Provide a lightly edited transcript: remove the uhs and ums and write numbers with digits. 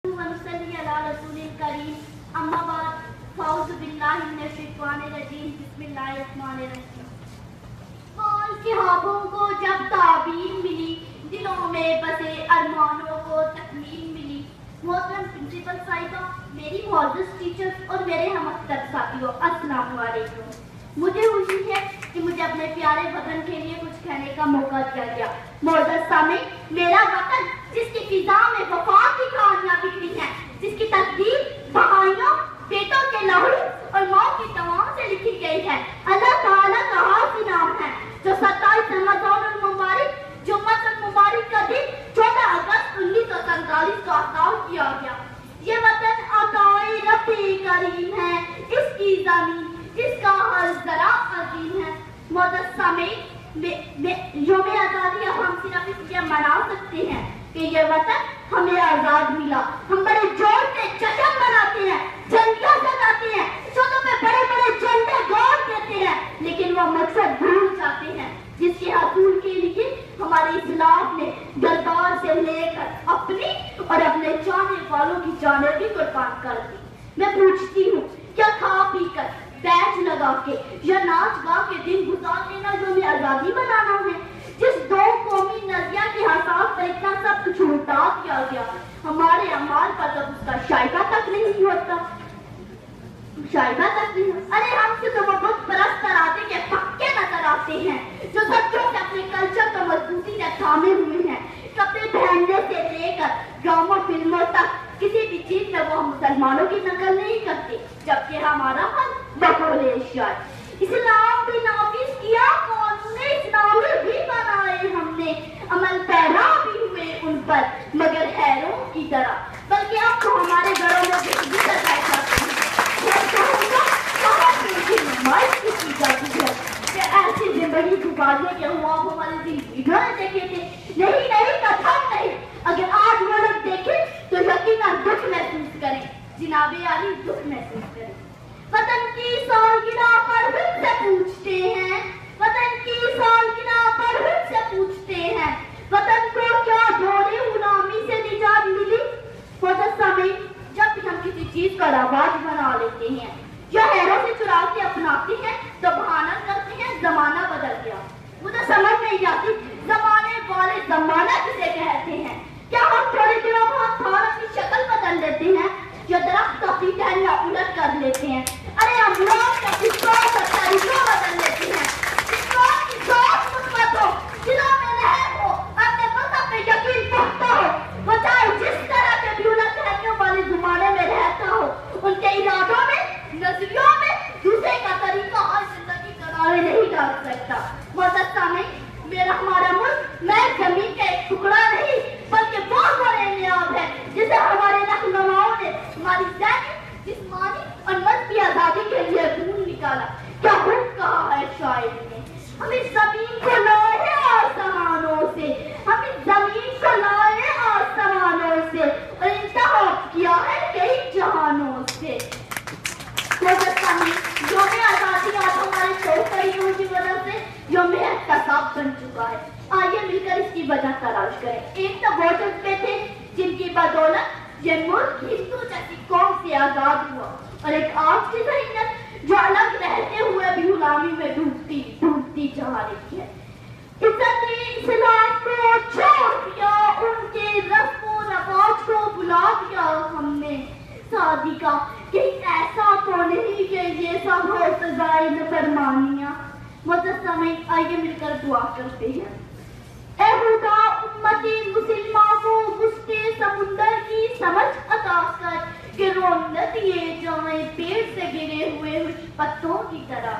ونصلی علی رسول کریم اما بعد فاعوذ باللہ من الشیطان الرجیم بسم اللہ الرحمن الرحیم. بال صحابوں کو جب تعبیر ملی دلوں میں بسے ارمانوں کو تکمیل ملی. محترم پرنسپل صاحبہ, میری معزز ٹیچر اور میرے ہم مکتب ساتھیوں, السلام علیکم. مجھے خوشی ہے کہ مجھے اپنے پیارے وطن کے لیے کچھ کہنے کا موقع دیا گیا. معزز سامعین, میرا وطن جس کی فضا میں وفا کی کہانیاں بکھری ہیں, جس کی تقدیر بہائیوں, بیٹوں کے لہو اور ماں کی تمام سے لکھی گئی ہے, اللہ تعالیٰ کا خاص انعام ہے جو 27 رمضان المبارک جمعۃ المبارک کا دن 14 اگست 1947 کو عطا کیا گیا. یہ وطن عطائے رب کریم ہے, اس کی زمین اس کا ہر ذرا عظیم ہے. معزز سامعین, یوم آزادی ہم صرف اس لیے منا سکتے ہیں کہ یہ وطن ہمیں آزاد ملا. ہم بڑے جوش سے جشن مناتے ہیں, جھنڈیاں سجاتے ہیں, چھتوں پہ بڑے بڑے جھنڈے گاڑ دیتے ہیں, لیکن وہ مقصد بھول جاتے ہیں جس کے حصول کے لیے ہمارے اسلاف نے دربار سے لے کر اپنی اور اپنے چاہنے والوں کی جانیں بھی قربان کر دی. میں پوچھتی ہوں, کیا کھا پی کر بیٹھ لگا کے یا ناچ گا کے دن گزار لینا یوم آزادی منانا ہے؟ جس دو قومی نظریہ کے حساس پر اتنا سب کچھ الٹا کیا گیا, ہمارے اعمال پر تب اس کا شائبہ تک نہیں ہوتا. شائبہ تک نہیں ہوتا. ارے ہم سے تو وہ بت پرست تراتے کے پکے نظر آتے ہیں جو سچوں سے اپنے کلچر کو مضبوطی سے تھامے ہوئے ہیں. کپڑے پہننے سے لے کر ڈراموں فلموں تک کسی بھی چیز میں وہ مسلمانوں کی نقل نہیں کرتے, جبکہ ہمارا حل بقول ارشاد. اسلام بھی نافذ کیا قوم نے, اسلامی بھی بنائے ہم نے, عمل پیرا بھی ہوئے ان پر مگر حیروں کی طرح, بلکہ اب تو ہمارے گھروں میں بجلی لگائے جاتے ہیں. نمائش کی جاتی ہے کہ ایسی زندگی گزارنے کے ہوا ہمارے زندگی دیکھے تھے. نہیں کتھم نہیں, اگر آج وہ لوگ دیکھیں تو یقیناً دکھ محسوس کریں, جناب عالی دکھ محسوس کریں. وطن کی سالگرہ پر ہم سے پوچھتے ہیں, وطن کی سالگرہ پر ہم سے پوچھتے ہیں, وطن کو کیا دورے غلامی سے نجات ملی؟ معزز سامعین, جب بھی ہم کسی چیز کا رواج بنا لیتے ہیں یا غیروں سے چرا کے اپناتے ہیں تو بہانہ کرتے ہیں زمانہ بدل گیا. مجھے سمجھ نہیں آتی زمانے والے زمانہ کسے کہتے ہیں. کیا ہم تھوڑے دنوں بعد تھوڑا کی شکل بدل لیتے ہیں یا درخت اپنی ٹہنیاں الٹ کر لیتے ہیں؟ ارے ہم لوگ اپنی سوچ اور طریقہ بدل لیتے ہیں. اسلام کی سوچ مثبت ہو, دلوں میں رحم ہو, اپنے مذہب پہ یقین پختہ ہو, وہ چاہے جس طرح کے بھی الٹ ٹہنیوں والے زمانے میں رہتا ہو, ان کے ارادوں میں نظریوں میں دوسرے کا طریقہ اور زندگی کنارے نہیں ڈال سکتا. معزز سامعین, ہمارا ملک میں زمین کا ایک ٹکڑا نہیں بلکہ بہت بڑے نیاب ہے جسے ہمارے رہنماؤں نے ہماری ذہنی, جسمانی اور مذہبی آزادی کے لیے خون نکالا. کیا خوب کہا ہے شاعر نے, ہم اس زمین کو لائے آسمانوں سے, ہم اس زمین کو لائے آسمانوں سے اور انتخاب کیا ہے کئی جہانوں سے. یوم آزادی آج ہمارے شوقیوں کی وجہ سے یوم احتساب بن چکا ہے. آئیے مل کر اس کی وجہ تلاش کریں. ایک تو وہ جذبے تھے جن کی بدولت یہ ملک ہندو جیسی قوم سے آزاد ہوا, اور ایک آج کی ذہنیت جو الگ رہتے ہوئے بھی غلامی میں ڈوبتی جا رہی ہے. عزت اسلام کو چھوڑ دیا, ان کے رسم و رواج کو بلا دیا ہم نے. صادقہ کہیں ایسا تو نہیں کہ یہ سب ہو سزائے نافرمانیاں. معزز سامعین, آئیے مل کر دعا کرتے ہیں. اے خدا, امت مسلمہ کو وسط سمندر کی سمجھ عطا کر کہ رو نہ دیے جائیں پیڑ سے گرے ہوئے پتوں کی طرح.